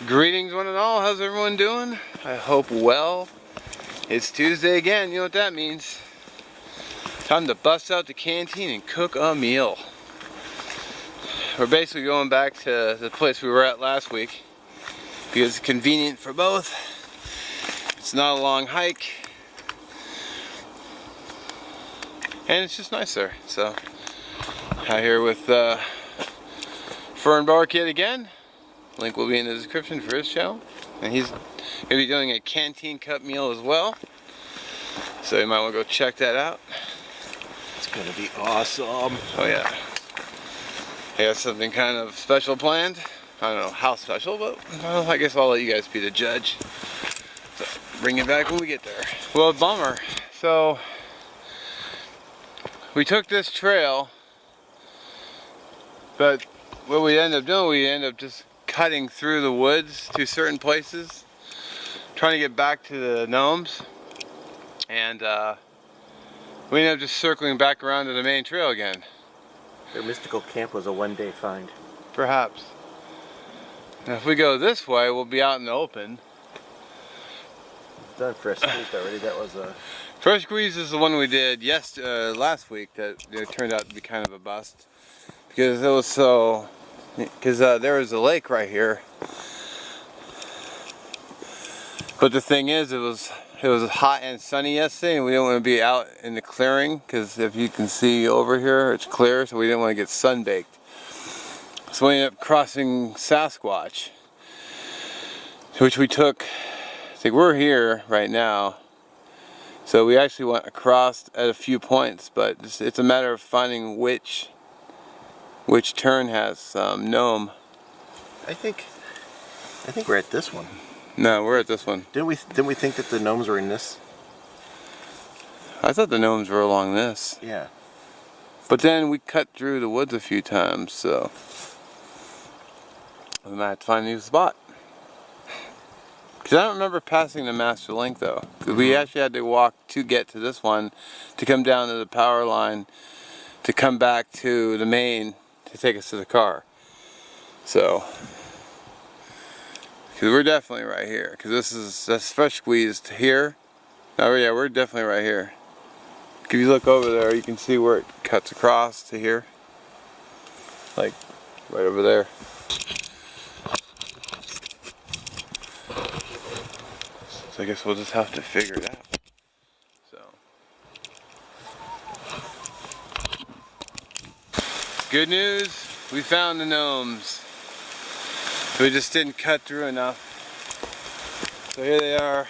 Greetings one and all, how's everyone doing? I hope well. It's Tuesday again, you know what that means. Time to bust out the canteen and cook a meal. We're basically going back to the place we were at last week because it's convenient for both. It's not a long hike. And it's just nice there. So, out here with Firnbarks yet again. Link will be in the description for his channel. And he's going to be doing a canteen cup meal as well. So you might want to go check that out. It's going to be awesome. Oh yeah. I got something kind of special planned. I don't know how special, but well, I guess I'll let you guys be the judge. So bring it back when we get there. Well, bummer. So we took this trail, but what we end up doing, we end up just cutting through the woods to certain places, trying to get back to the gnomes, and we ended up just circling back around to the main trail again. Their mystical camp was a one-day find. Perhaps. Now if we go this way, we'll be out in the open. Done fresh squeezed already. That was a Fresh squeeze is the one we did last week that turned out to be kind of a bust because it was so. Because there was a lake right here, but the thing is, it was hot and sunny yesterday, and we didn't want to be out in the clearing because if you can see over here, it's clear, so we didn't want to get sunbaked. So we ended up crossing Sasquatch, which we took. I think we're here right now, so we actually went across at a few points, but it's a matter of finding which turn has Gnome. I think we're at this one. No, we're at this one. Didn't we think that the gnomes were in this? I thought the gnomes were along this. Yeah. But then we cut through the woods a few times, so we might have to find a new spot. Because I don't remember passing the master link though. Because we actually had to walk to get to this one, to come down to the power line, to come back to the main, to take us to the car. So, because we're definitely right here. Because that's fresh squeezed here. Oh yeah, we're definitely right here. If you look over there, you can see where it cuts across to here. Like, right over there. So I guess we'll just have to figure it out. Good news, we found the gnomes. We just didn't cut through enough. So here they are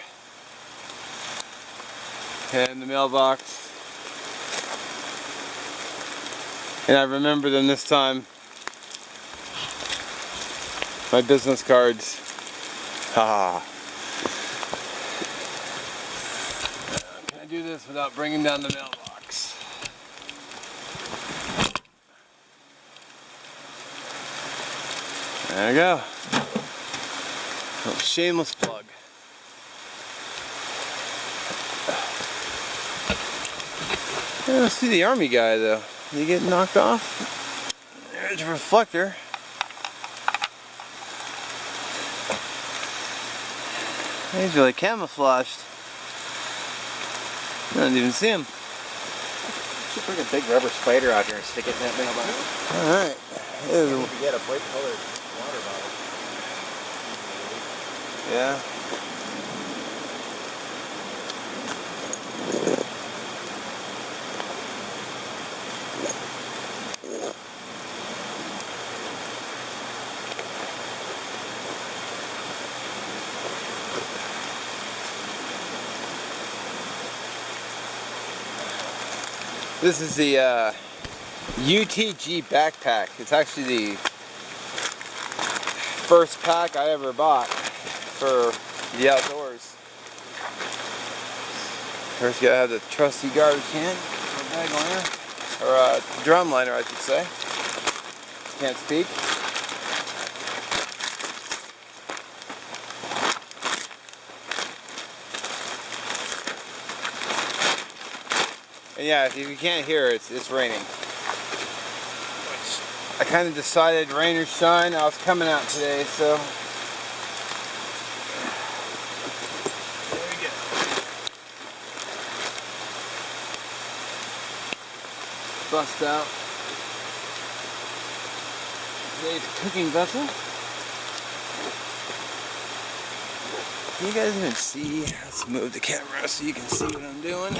in the mailbox. And I remember them this time. My business cards. Haha. Can I do this without bringing down the mailbox? There we go. Little shameless plug. I don't see the army guy though. Did he get knocked off? There's a reflector. He's really camouflaged. I don't even see him. You should bring a big rubber spider out here and stick it in that mailbox. Alright. You get a bright colored water bottle. Yeah. This is the UTG backpack. It's actually the first pack I ever bought for the outdoors. First you gotta have the trusty garbage can, or bag liner, or drum liner I should say. Can't speak. And yeah, if you can't hear, it's raining. I kind of decided rain or shine, I was coming out today, so bust out today's cooking vessel. Can you guys even see? Let's move the camera so you can see what I'm doing.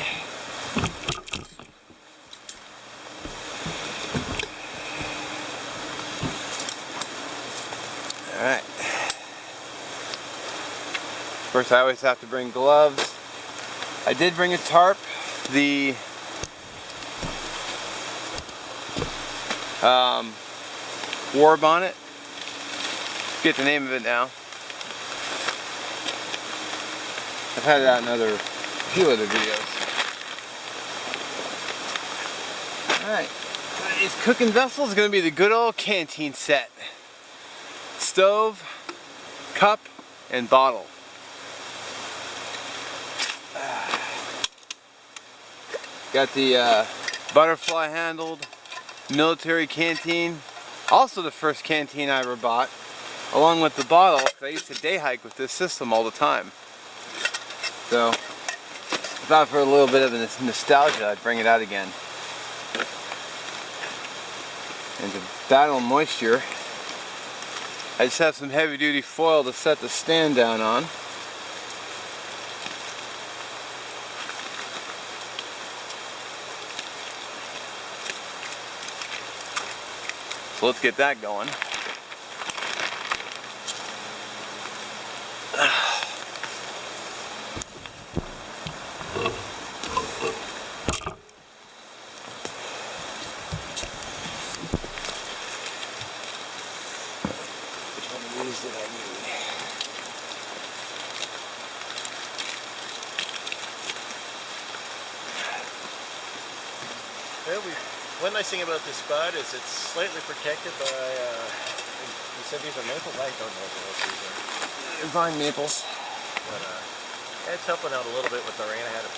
Alright. First, I always have to bring gloves. I did bring a tarp. The war bonnet. Get the name of it now. I've had it out in few other videos. Alright, today's cooking vessel is going to be the good old Canteen set. Stove, cup, and bottle. Got the butterfly handled military canteen. Also the first canteen I ever bought. Along with the bottle, 'cause I used to day hike with this system all the time. So, I thought for a little bit of nostalgia, I'd bring it out again. And to battle moisture, I just have some heavy duty foil to set the stand down on. So let's get that going. Well, one nice thing about this spot is it's slightly protected by, you said these are maples? I don't know what these are. They're vine maples. But it's helping out a little bit with the rain. I had to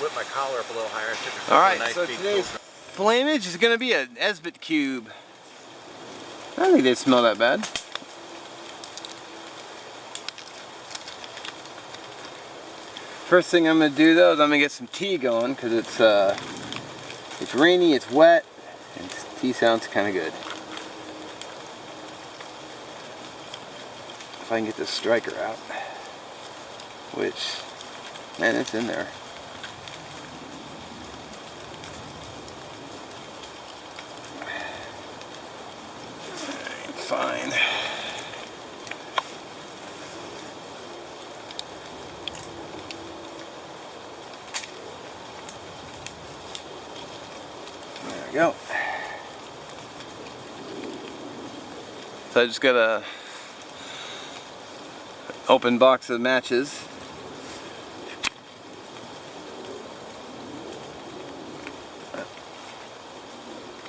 whip my collar up a little higher. Alright, so today's flammage is going to be an Esbit cube. I don't think they smell that bad. First thing I'm going to do though is I'm going to get some tea going because it's rainy, it's wet, and tea sounds kind of good. If I can get this striker out, which, man, it's in there. Fine. There we go. So I just got a open box of matches.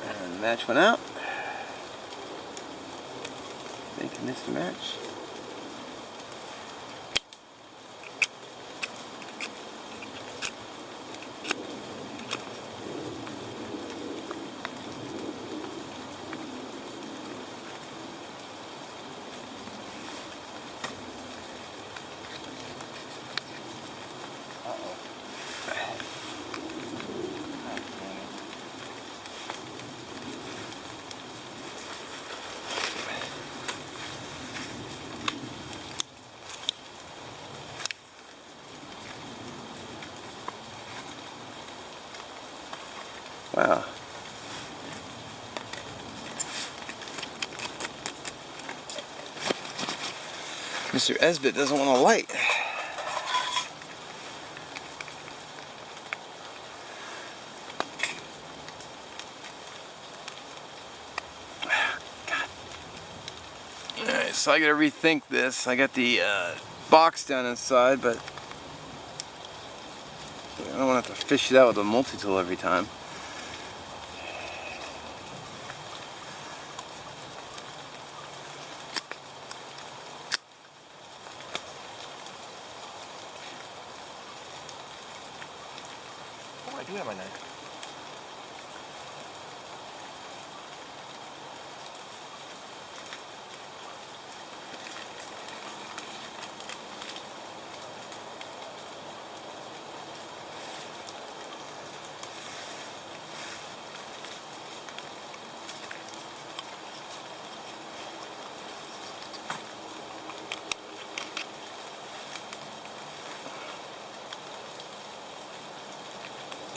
And match went out. I think I missed a match. Wow. Mr. Esbit doesn't want to light. Alright, so I gotta rethink this. I got the box down inside, but I don't want to have to fish it out with a multi-tool every time. I do have my knife.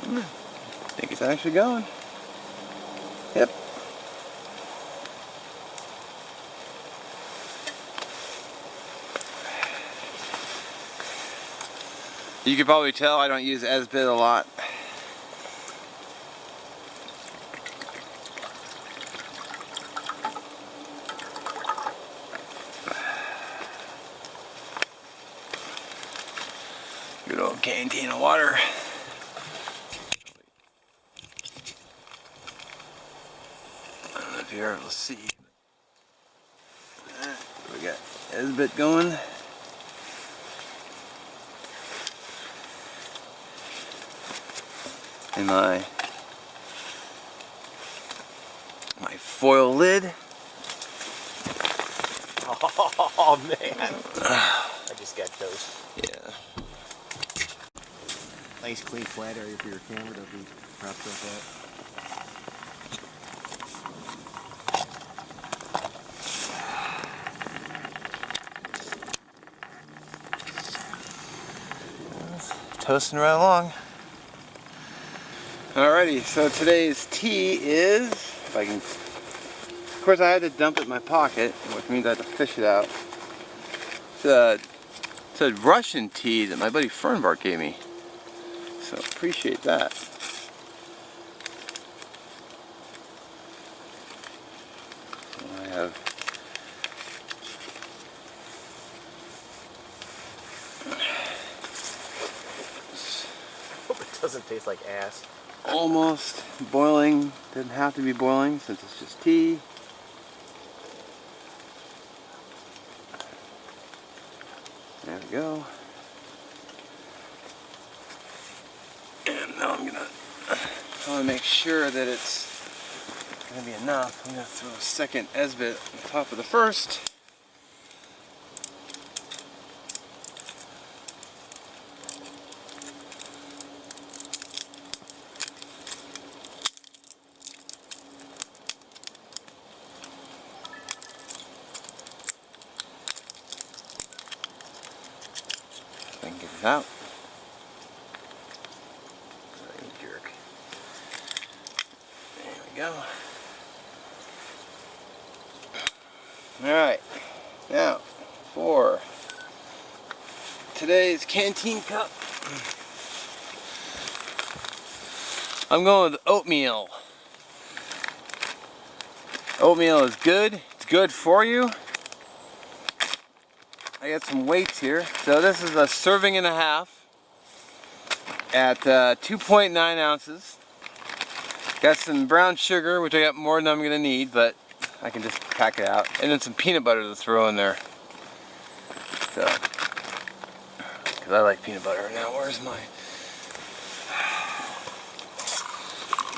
I think it's actually going. Yep. You can probably tell I don't use S-bit a lot. Good old canteen of water. I don't know if you're able to see. We got S-bit going. And my foil lid. Oh man, I just got toast. Yeah. Nice clean flat area for your camera to be propped up at. Toasting right along. Alrighty, so today's tea is, if I can, of course I had to dump it in my pocket, which means I had to fish it out. It's a Russian tea that my buddy Firnbarks gave me. So appreciate that. I have Hope it doesn't taste like ass. almost boiling, doesn't have to be boiling since it's just tea. There we go. And now I want to make sure that it's going to be enough. I'm going to throw a second S-bit on top of the first. I can get it out. You jerk. There we go. Alright, now for today's canteen cup, I'm going with oatmeal. Oatmeal is good, it's good for you. I got some weights here. So this is a serving and a half at 2.9 ounces. Got some brown sugar, which I got more than I'm going to need, but I can just pack it out. And then some peanut butter to throw in there. So, because I like peanut butter. Now, where's my...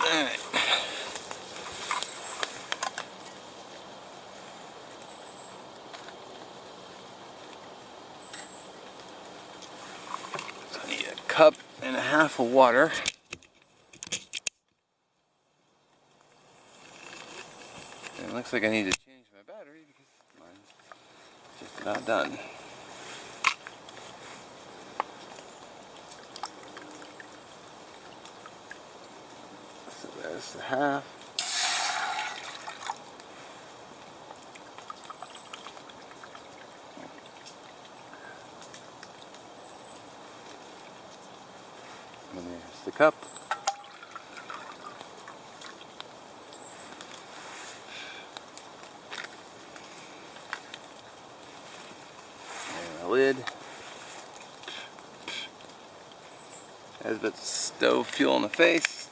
Alright. So I need a cup and a half of water. And it looks like I need to change my battery because mine's just about done. So there's the half. And there's the cup. Lid. Has a bit of stove fuel in the face.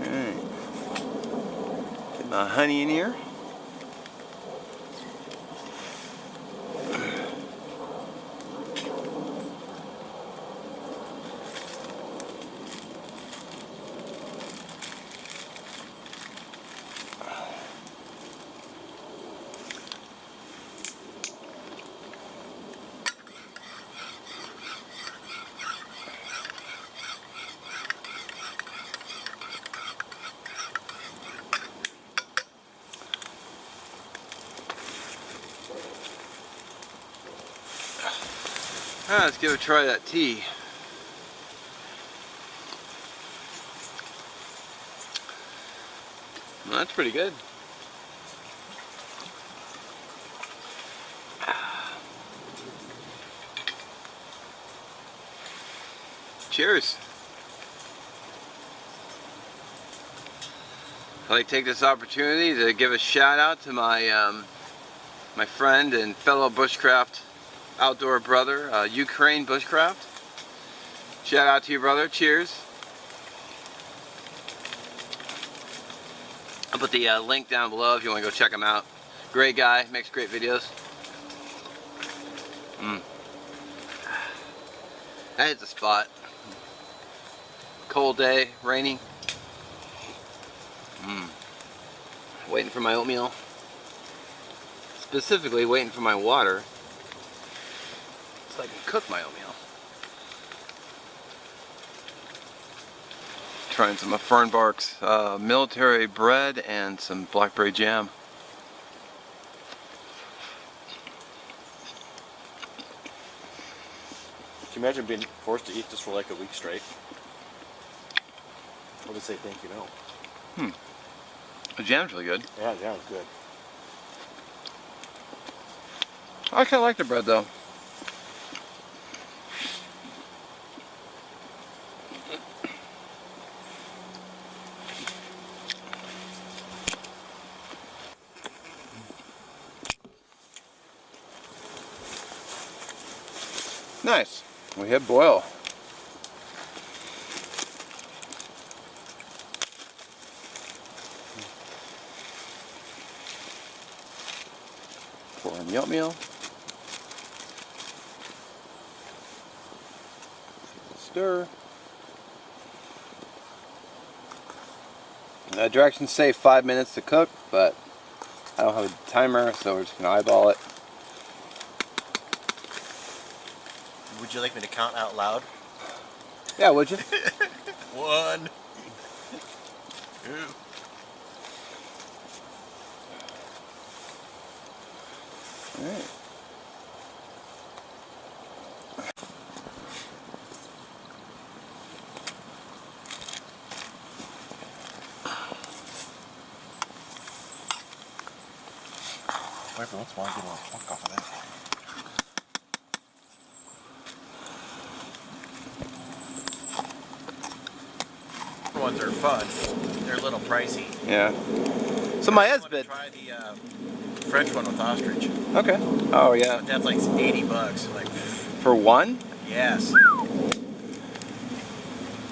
Alright. Get my honey in here. Alright, let's give it a try of that tea. Well, that's pretty good. Cheers. I'd like to take this opportunity to give a shout out to my my friend and fellow bushcraft outdoor brother, Ukraine Bushcraft. Shout out to you, brother. Cheers. I'll put the link down below if you want to go check him out. Great guy, makes great videos. That hits the spot. Cold day, rainy. Waiting for my oatmeal. Specifically waiting for my water so I can cook my oatmeal. Trying some of Firnbarks military bread and some blackberry jam. Can you imagine being forced to eat this for like a week straight? I would say thank you, no. The jam's really good. Yeah, the jam's good. I kind of like the bread though. Nice. We hit boil. Pour in the oatmeal. Stir. Directions say 5 minutes to cook, but I don't have a timer, so we're just going to eyeball it. Would you like me to count out loud? Yeah, would you? 1, 2. Alright. Every once in a while, I get a little chunk off of that. Ones are fun. They're a little pricey. Yeah. So my I Esbit. try the French one with ostrich. Okay. Oh yeah. But that's like $80. Like For one? yes.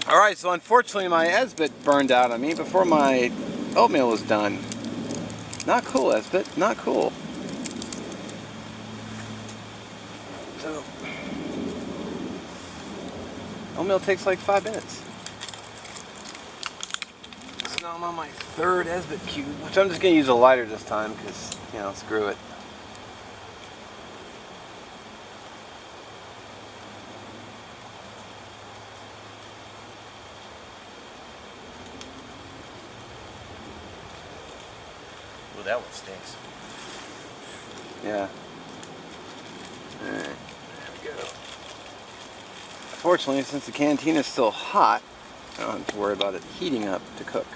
Alright, so unfortunately my Esbit burned out on me before my oatmeal was done. Not cool, Esbit. Not cool. So, oatmeal takes like 5 minutes. So now I'm on my third Esbit cube, which I'm just going to use a lighter this time because, you know, screw it. Well, that one stinks. Yeah. Alright, there we go. Fortunately, since the canteen is still hot, I don't have to worry about it heating up to cook.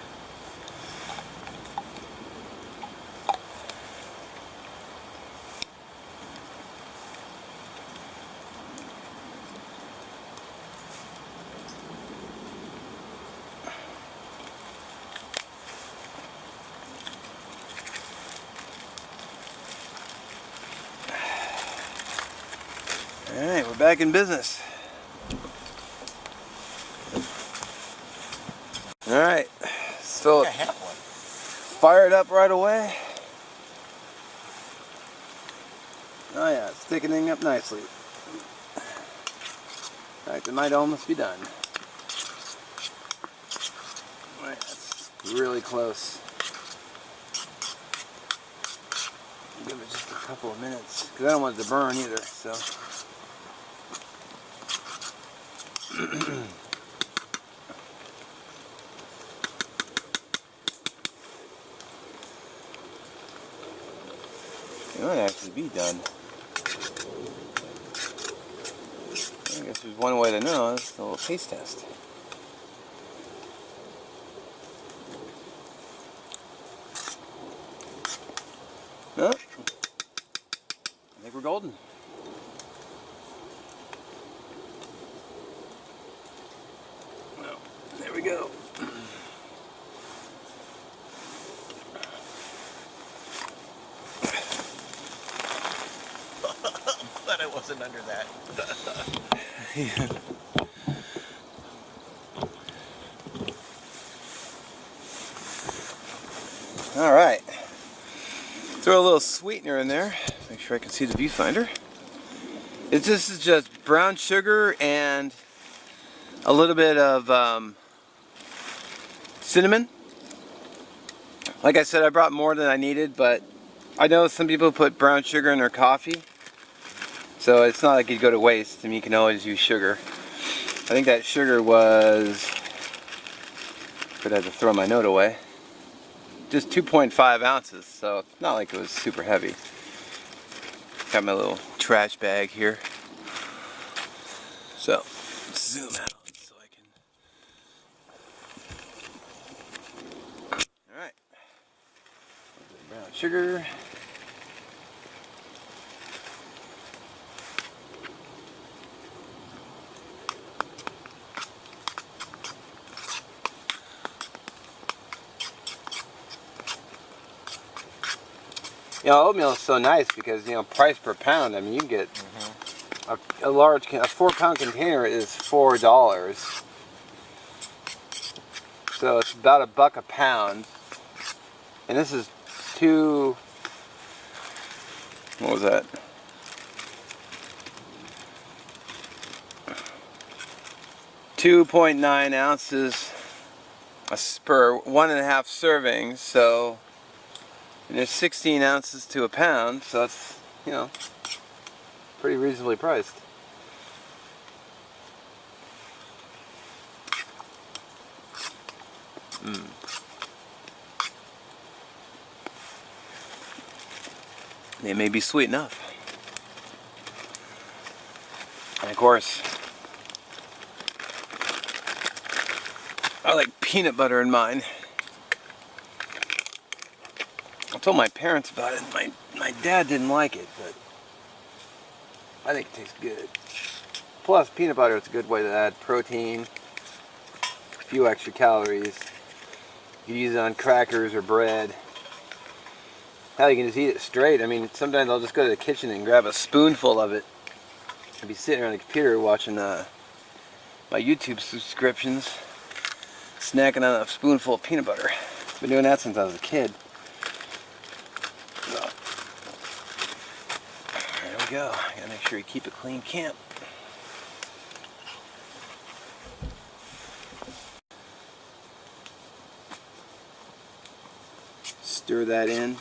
Alright, we're back in business. Alright, so I have one. fire it up right away. Oh yeah, it's thickening up nicely. In fact, it might almost be done. Alright, that's really close. Give it just a couple of minutes, because I don't want it to burn either, so. It might actually be done. I guess there's one way to know. It's a little taste test. No, I think we're golden. Well, there we go. Glad I wasn't under that. Yeah. All right. Throw a little sweetener in there. Make sure I can see the viewfinder. This is just brown sugar and a little bit of cinnamon. Like I said, I brought more than I needed, but I know some people put brown sugar in their coffee, so it's not like you'd go to waste. I mean, you can always use sugar. I think that sugar was, but I had to throw my note away, just 2.5 ounces, so it's not like it was super heavy. Got my little trash bag here. So, zoom out so I can. Alright. Brown sugar. You know, oatmeal is so nice because, you know, price per pound, I mean, you can get a large, a 4-pound container is $4. So it's about $1 a pound. And this is what was that? .9 ounces per 1.5 servings, so and there's 16 ounces to a pound, so it's, you know, pretty reasonably priced. They may be sweet enough. And of course, I like peanut butter in mine. I told my parents about it. My dad didn't like it, but I think it tastes good. Plus, peanut butter is a good way to add protein, a few extra calories. You can use it on crackers or bread. Hell, you can just eat it straight. I mean, sometimes I'll just go to the kitchen and grab a spoonful of it. I'll be sitting on the computer watching my YouTube subscriptions, snacking on a spoonful of peanut butter. I've been doing that since I was a kid. So, there we go. Gotta make sure you keep a clean camp. Stir that in.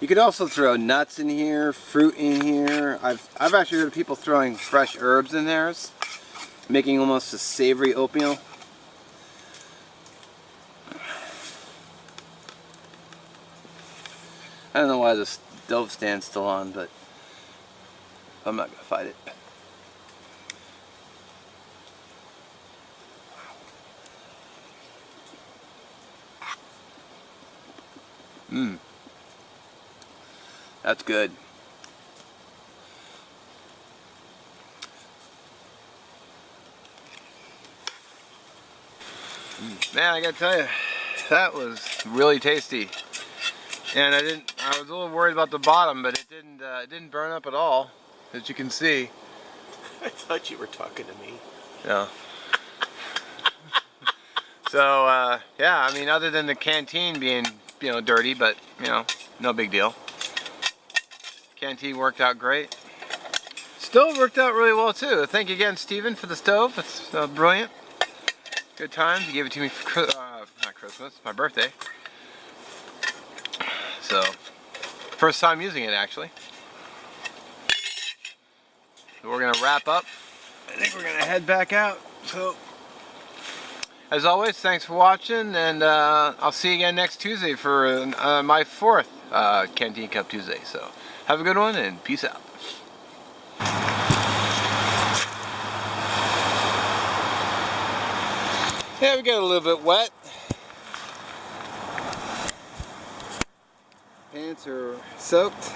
You could also throw nuts in here, fruit in here. I've actually heard of people throwing fresh herbs in theirs, making almost a savory oatmeal. I don't know why the stove stand's still on, but I'm not gonna fight it. That's good. Man, I gotta tell you, that was really tasty. And I was a little worried about the bottom, but it didn't burn up at all, as you can see. I thought you were talking to me. Yeah. So, yeah, I mean, other than the canteen being, you know, dirty, but, you know, no big deal. Canteen worked out great. Stove worked out really well too. Thank you again, Steven, for the stove. It's brilliant. Good times. You gave it to me for not Christmas, my birthday. So, first time using it actually. So we're gonna wrap up. I think we're gonna head back out. So, as always, thanks for watching, and I'll see you again next Tuesday for my 4th Canteen Cup Tuesday. So, have a good one, and peace out. Yeah, we got a little bit wet. Pants are soaked.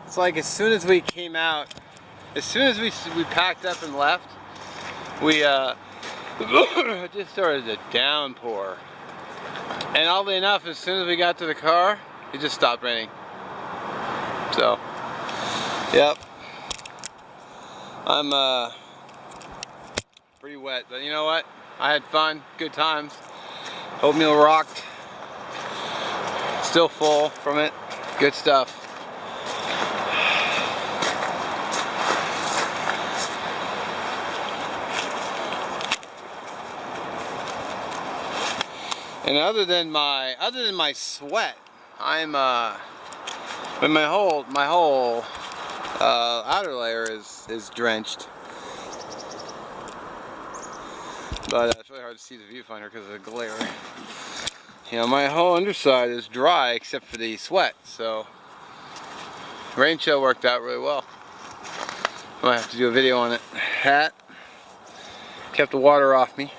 It's like as soon as we came out, as soon as we packed up and left, we it just started to downpour. And oddly enough, as soon as we got to the car, it just stopped raining. So, yep. I'm pretty wet, but you know what? I had fun, good times. Oatmeal rocked. Still full from it. Good stuff. And other than my sweat, I'm but my whole outer layer is drenched. But it's really hard to see the viewfinder because of the glare. You know, my whole underside is dry except for the sweat. So rain chill worked out really well. I might have to do a video on it. Hat kept the water off me.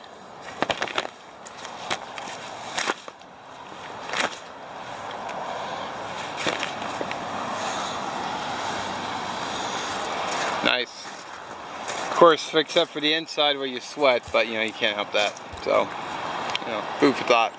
Nice. Of course, except for the inside where you sweat, but you know, you can't help that. So, you know, food for thought.